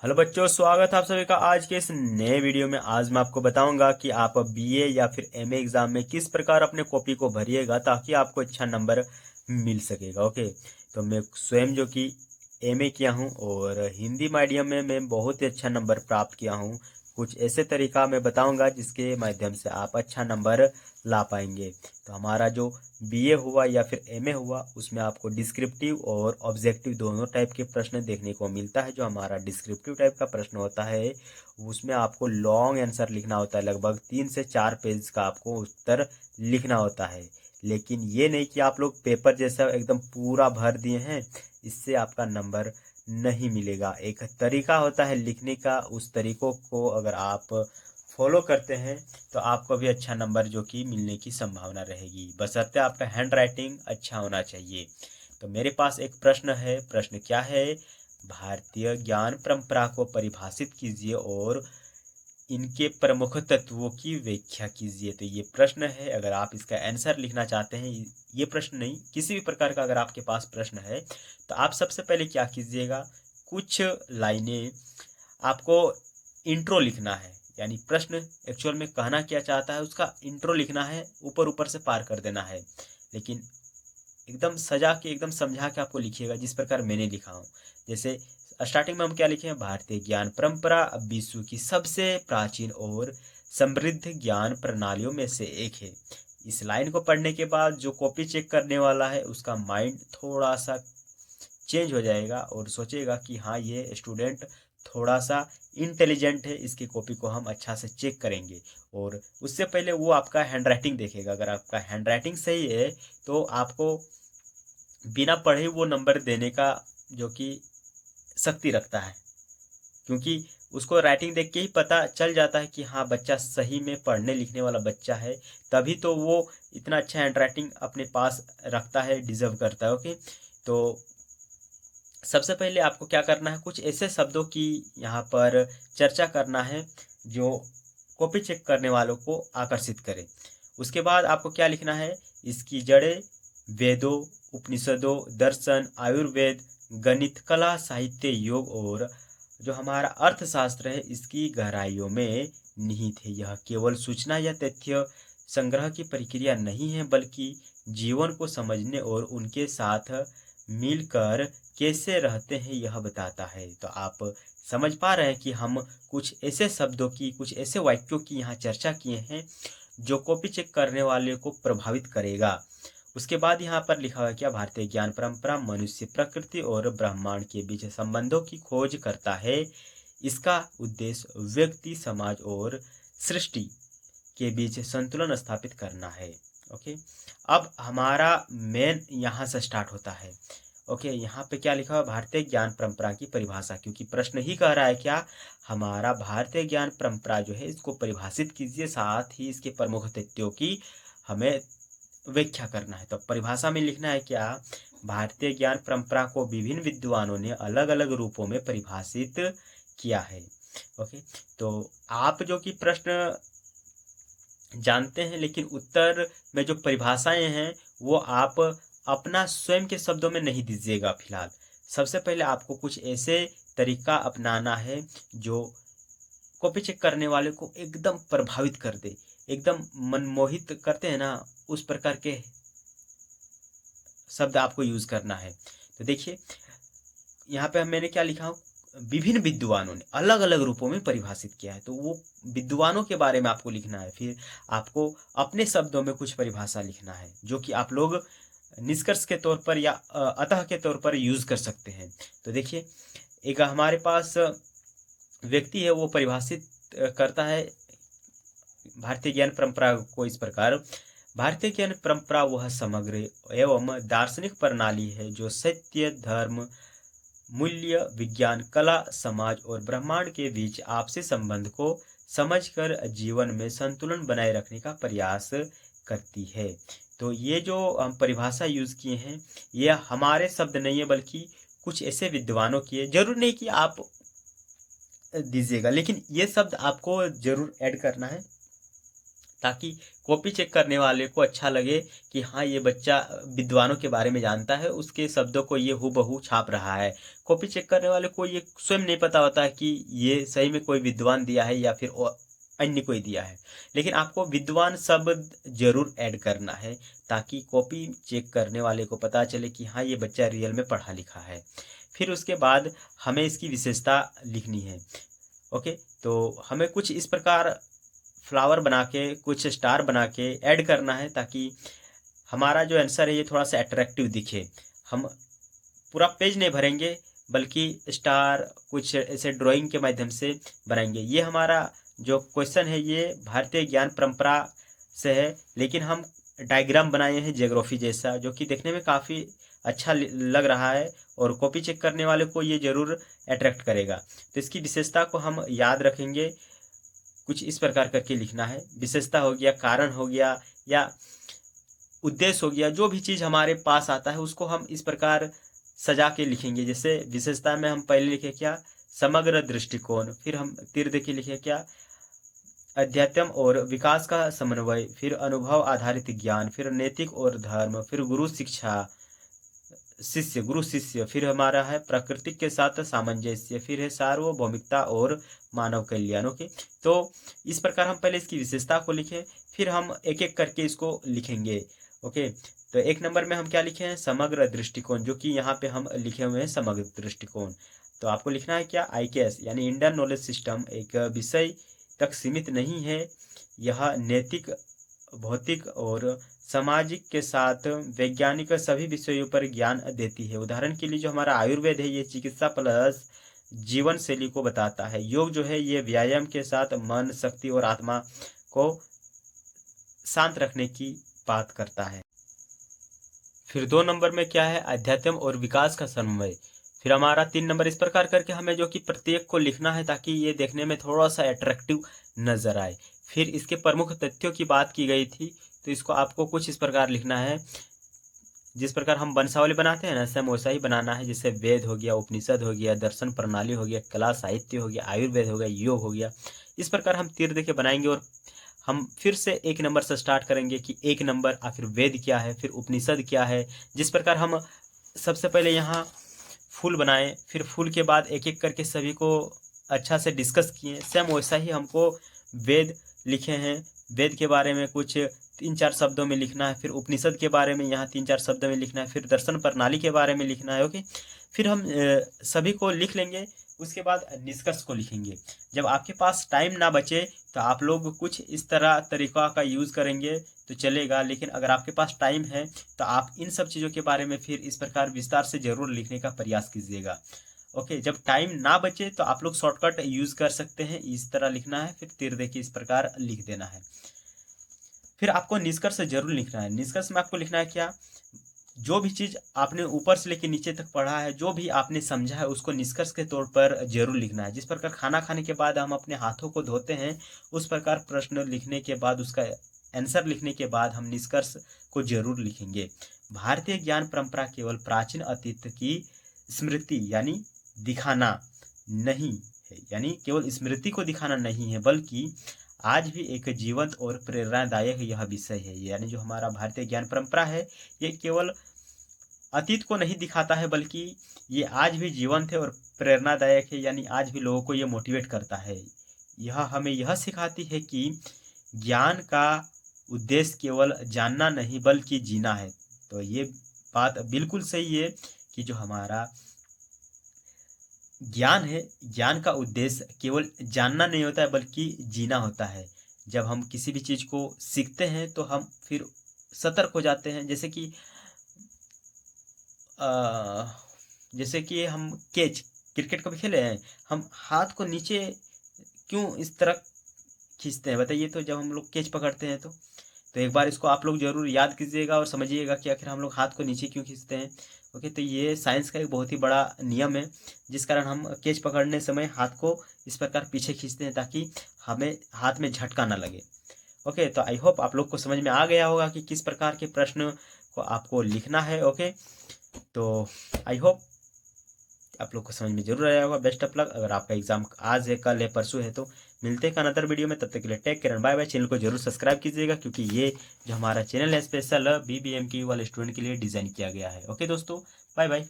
Hello बच्चों, स्वागत है आप सभी का आज के इस नए वीडियो में। आज मैं आपको बताऊंगा कि आप बीए या फिर एमए एग्जाम में किस प्रकार अपने कॉपी को भरिएगा ताकि आपको अच्छा नंबर मिल सकेगा। ओके, तो मैं स्वयं जो कि एमए किया हूं और हिंदी मीडियम में मैं बहुत ही अच्छा नंबर प्राप्त किया हूं। कुछ ऐसे तरीका मैं बताऊंगा जिसके माध्यम से आप अच्छा नंबर ला पाएंगे। तो हमारा जो बीए हुआ या फिर एमए हुआ उसमें आपको डिस्क्रिप्टिव और ऑब्जेक्टिव दोनों टाइप के प्रश्न देखने को मिलता है। जो हमारा डिस्क्रिप्टिव टाइप का प्रश्न होता है उसमें आपको लॉन्ग आंसर लिखना होता है, लगभग 3 से 4 पेज का आपको उत्तर लिखना होता है। लेकिन ये नहीं कि आप लोग पेपर जैसा एकदम पूरा भर दिए हैं, इससे आपका नंबर नहीं मिलेगा। एक तरीका होता है लिखने का, उस तरीकों को अगर आप फॉलो करते हैं तो आपको भी अच्छा नंबर जो कि मिलने की संभावना रहेगी, बशर्ते आपका हैंड राइटिंग अच्छा होना चाहिए। तो मेरे पास एक प्रश्न है। प्रश्न क्या है? भारतीय ज्ञान परंपरा को परिभाषित कीजिए और इनके प्रमुख तत्वों की व्याख्या कीजिए। तो ये प्रश्न है। अगर आप इसका आंसर लिखना चाहते हैं, ये प्रश्न नहीं, किसी भी प्रकार का अगर आपके पास प्रश्न है, तो आप सबसे पहले क्या कीजिएगा, कुछ लाइनें आपको इंट्रो लिखना है। यानी प्रश्न एक्चुअल में कहना क्या चाहता है उसका इंट्रो लिखना है, ऊपर ऊपर से पार कर देना है। लेकिन एकदम सजा के, एकदम समझा के आपको लिखिएगा जिस प्रकार मैंने लिखा हूँ। जैसे स्टार्टिंग में हम क्या लिखे हैं, भारतीय ज्ञान परंपरा विश्व की सबसे प्राचीन और समृद्ध ज्ञान प्रणालियों में से एक है। इस लाइन को पढ़ने के बाद जो कॉपी चेक करने वाला है उसका माइंड थोड़ा सा चेंज हो जाएगा और सोचेगा कि हाँ, ये स्टूडेंट थोड़ा सा इंटेलिजेंट है, इसकी कॉपी को हम अच्छा से चेक करेंगे। और उससे पहले वो आपका हैंड राइटिंग देखेगा। अगर आपका हैंड राइटिंग सही है तो आपको बिना पढ़े वो नंबर देने का जो कि शक्ति रखता है, क्योंकि उसको राइटिंग देख के ही पता चल जाता है कि हाँ, बच्चा सही में पढ़ने लिखने वाला बच्चा है, तभी तो वो इतना अच्छा हैंड राइटिंग अपने पास रखता है, डिजर्व करता है। ओके, तो सबसे पहले आपको क्या करना है, कुछ ऐसे शब्दों की यहाँ पर चर्चा करना है जो कॉपी चेक करने वालों को आकर्षित करे। उसके बाद आपको क्या लिखना है, इसकी जड़ें वेदों, उपनिषदों, दर्शन, आयुर्वेद, गणित, कला, साहित्य, योग और जो हमारा अर्थशास्त्र है इसकी गहराइयों में निहित है। यह केवल सूचना या तथ्य संग्रह की प्रक्रिया नहीं है, बल्कि जीवन को समझने और उनके साथ मिलकर कैसे रहते हैं यह बताता है। तो आप समझ पा रहे हैं कि हम कुछ ऐसे शब्दों की, कुछ ऐसे वाक्यों की यहाँ चर्चा किए हैं जो कॉपी चेक करने वाले को प्रभावित करेगा। उसके बाद यहाँ पर लिखा हुआ क्या, भारतीय ज्ञान परंपरा मनुष्य, प्रकृति और ब्रह्मांड के बीच संबंधों की खोज करता है। इसका उद्देश्य व्यक्ति, समाज और सृष्टि के बीच संतुलन स्थापित करना है। ओके, अब हमारा मेन यहाँ से स्टार्ट होता है। ओके, यहाँ पे क्या लिखा हुआ, भारतीय ज्ञान परंपरा की परिभाषा, क्योंकि प्रश्न ही कह रहा है क्या, हमारा भारतीय ज्ञान परंपरा जो है इसको परिभाषित कीजिए, साथ ही इसके प्रमुख तथ्यों की हमें व्याख्या करना है। तो परिभाषा में लिखना है क्या, भारतीय ज्ञान परंपरा को विभिन्न विद्वानों ने अलग अलग रूपों में परिभाषित किया है। ओके, तो आप जो कि प्रश्न जानते हैं, लेकिन उत्तर में जो परिभाषाएं हैं वो आप अपना स्वयं के शब्दों में नहीं दीजिएगा फिलहाल। सबसे पहले आपको कुछ ऐसे तरीका अपनाना है जो कॉपी चेक करने वाले को एकदम प्रभावित कर दे, एकदम मनमोहित करते हैं ना, उस प्रकार के शब्द आपको यूज करना है। तो देखिए यहाँ पे मैंने क्या लिखा हूँ, विभिन्न विद्वानों ने अलग अलग रूपों में परिभाषित किया है। तो वो विद्वानों के बारे में आपको लिखना है, फिर आपको अपने शब्दों में कुछ परिभाषा लिखना है जो कि आप लोग निष्कर्ष के तौर पर या अतः के तौर पर यूज कर सकते हैं। तो देखिए, एक हमारे पास व्यक्ति है, वो परिभाषित करता है भारतीय ज्ञान परंपरा को इस प्रकार, भारतीय ज्ञान परंपरा वह समग्र एवं दार्शनिक प्रणाली है जो सत्य, धर्म, मूल्य, विज्ञान, कला, समाज और ब्रह्मांड के बीच आपसी संबंध को समझकर जीवन में संतुलन बनाए रखने का प्रयास करती है। तो ये जो हम परिभाषा यूज किए हैं ये हमारे शब्द नहीं है, बल्कि कुछ ऐसे विद्वानों की है। जरूर नहीं कि आप दीजिएगा, लेकिन ये शब्द आपको जरूर ऐड करना है ताकि कॉपी चेक करने वाले को अच्छा लगे कि हाँ ये बच्चा विद्वानों के बारे में जानता है, उसके शब्दों को ये हूबहू छाप रहा है। कॉपी चेक करने वाले को ये स्वयं नहीं पता होता है कि ये सही में कोई विद्वान दिया है या फिर अन्य कोई दिया है, लेकिन आपको विद्वान शब्द जरूर ऐड करना है ताकि कॉपी चेक करने वाले को पता चले कि हाँ ये बच्चा रियल में पढ़ा लिखा है। फिर उसके बाद हमें इसकी विशेषता लिखनी है। ओके, तो हमें कुछ इस प्रकार फ्लावर बना के, कुछ स्टार बना के ऐड करना है ताकि हमारा जो आंसर है ये थोड़ा सा अट्रैक्टिव दिखे। हम पूरा पेज नहीं भरेंगे बल्कि स्टार कुछ ऐसे ड्राइंग के माध्यम से बनाएंगे। ये हमारा जो क्वेश्चन है ये भारतीय ज्ञान परंपरा से है, लेकिन हम डायग्राम बनाए हैं ज्योग्राफी जैसा, जो कि देखने में काफ़ी अच्छा लग रहा है और कॉपी चेक करने वाले को ये जरूर अट्रैक्ट करेगा। तो इसकी विशेषता को हम याद रखेंगे, कुछ इस प्रकार करके लिखना है। विशेषता हो गया, कारण हो गया या उद्देश्य हो गया, जो भी चीज़ हमारे पास आता है उसको हम इस प्रकार सजा के लिखेंगे। जैसे विशेषता में हम पहले लिखे क्या, समग्र दृष्टिकोण, फिर हम तीर देके लिखे क्या, अध्यात्म और विकास का समन्वय, फिर अनुभव आधारित ज्ञान, फिर नैतिक और धर्म, फिर गुरु शिक्षा शिष्य, गुरु शिष्य, फिर हमारा है प्रकृति के साथ सामंजस्य, फिर है सार्वभौमिकता और मानव कल्याण। ओके, तो इस प्रकार हम पहले इसकी विशेषता को लिखें, फिर हम एक एक करके इसको लिखेंगे। ओके, तो एक नंबर में हम क्या लिखे हैं, समग्र दृष्टिकोण, जो कि यहाँ पे हम लिखे हुए हैं समग्र दृष्टिकोण। तो आपको लिखना है क्या, IKS यानी इंडियन नॉलेज सिस्टम एक विषय तक सीमित नहीं है, यह नैतिक, भौतिक और सामाजिक के साथ वैज्ञानिक सभी विषयों पर ज्ञान देती है। उदाहरण के लिए जो हमारा आयुर्वेद है ये चिकित्सा प्लस जीवन शैली को बताता है। योग जो है ये व्यायाम के साथ मन, शक्ति और आत्मा को शांत रखने की बात करता है। फिर 2 नंबर में क्या है, अध्यात्म और विकास का समन्वय। फिर हमारा 3 नंबर इस प्रकार करके हमें जो कि प्रत्येक को लिखना है ताकि ये देखने में थोड़ा सा अट्रैक्टिव नजर आए। फिर इसके प्रमुख तथ्यों की बात की गई थी, तो इसको आपको कुछ इस प्रकार लिखना है, जिस प्रकार हम वंशावली बनाते हैं ना सेम वैसा ही बनाना है। जैसे वेद हो गया, उपनिषद हो गया, दर्शन प्रणाली हो गया, कला साहित्य हो गया, आयुर्वेद हो गया, योग हो गया। इस प्रकार हम तीर देके बनाएंगे और हम फिर से 1 नंबर से स्टार्ट करेंगे कि 1 नंबर आखिर वेद क्या है, फिर उपनिषद क्या है। जिस प्रकार हम सबसे पहले यहाँ फूल बनाए, फिर फूल के बाद एक एक करके सभी को अच्छा से डिस्कस किए, सेम वैसा ही हमको वेद लिखे हैं। वेद के बारे में कुछ 3-4 शब्दों में लिखना है, फिर उपनिषद के बारे में यहाँ 3-4 शब्दों में लिखना है, फिर दर्शन प्रणाली के बारे में लिखना है। ओके, फिर हम सभी को लिख लेंगे, उसके बाद निष्कर्ष को लिखेंगे। जब आपके पास टाइम ना बचे तो आप लोग कुछ इस तरीका का यूज़ करेंगे तो चलेगा, लेकिन अगर आपके पास टाइम है तो आप इन सब चीज़ों के बारे में फिर इस प्रकार विस्तार से जरूर लिखने का प्रयास कीजिएगा। ओके, जब टाइम ना बचे तो आप लोग शॉर्टकट यूज़ कर सकते हैं, इस तरह लिखना है, फिर तीर देखिए इस प्रकार लिख देना है। फिर आपको निष्कर्ष जरूर लिखना है। निष्कर्ष में आपको लिखना है क्या, जो भी चीज़ आपने ऊपर से लेकर नीचे तक पढ़ा है, जो भी आपने समझा है उसको निष्कर्ष के तौर पर जरूर लिखना है। जिस प्रकार खाना खाने के बाद हम अपने हाथों को धोते हैं, उस प्रकार प्रश्न लिखने के बाद उसका आंसर लिखने के बाद हम निष्कर्ष को जरूर लिखेंगे। भारतीय ज्ञान परंपरा केवल प्राचीन अतीत की स्मृति यानी दिखाना नहीं है, यानी केवल स्मृति को दिखाना नहीं है, बल्कि आज भी एक जीवंत और प्रेरणादायक यह विषय है। यानी जो हमारा भारतीय ज्ञान परंपरा है ये केवल अतीत को नहीं दिखाता है, बल्कि ये आज भी जीवंत है और प्रेरणादायक है, यानी आज भी लोगों को ये मोटिवेट करता है। यह हमें यह सिखाती है कि ज्ञान का उद्देश्य केवल जानना नहीं बल्कि जीना है। तो ये बात बिल्कुल सही है कि जो हमारा ज्ञान है, ज्ञान का उद्देश्य केवल जानना नहीं होता है बल्कि जीना होता है। जब हम किसी भी चीज़ को सीखते हैं तो हम फिर सतर्क हो जाते हैं। जैसे कि हम क्रिकेट कभी खेले हैं, हम हाथ को नीचे क्यों इस तरह खींचते हैं बताइए। तो जब हम लोग कैच पकड़ते हैं तो एक बार इसको आप लोग जरूर याद कीजिएगा और समझिएगा कि आखिर हम लोग हाथ को नीचे क्यों खींचते हैं। ओके, तो ये साइंस का एक बहुत ही बड़ा नियम है, जिस कारण हम कैच पकड़ने समय हाथ को इस प्रकार पीछे खींचते हैं ताकि हमें हाथ में झटका ना लगे। ओके, तो आई होप आप लोग को समझ में आ गया होगा कि किस प्रकार के प्रश्न को आपको लिखना है। ओके, तो आई होप आप लोग को समझ में जरूर आया होगा। Best of luck. अगर आपका एग्जाम आज है, कल है, परसों है, तो मिलते हैं अनदर वीडियो में। तब तक के लिए take care, bye bye. Channel को जरूर सब्सक्राइब कीजिएगा, क्योंकि ये जो हमारा चैनल है स्पेशल BBMQ वाले स्टूडेंट के लिए डिजाइन किया गया है। ओके दोस्तों, बाय बाय।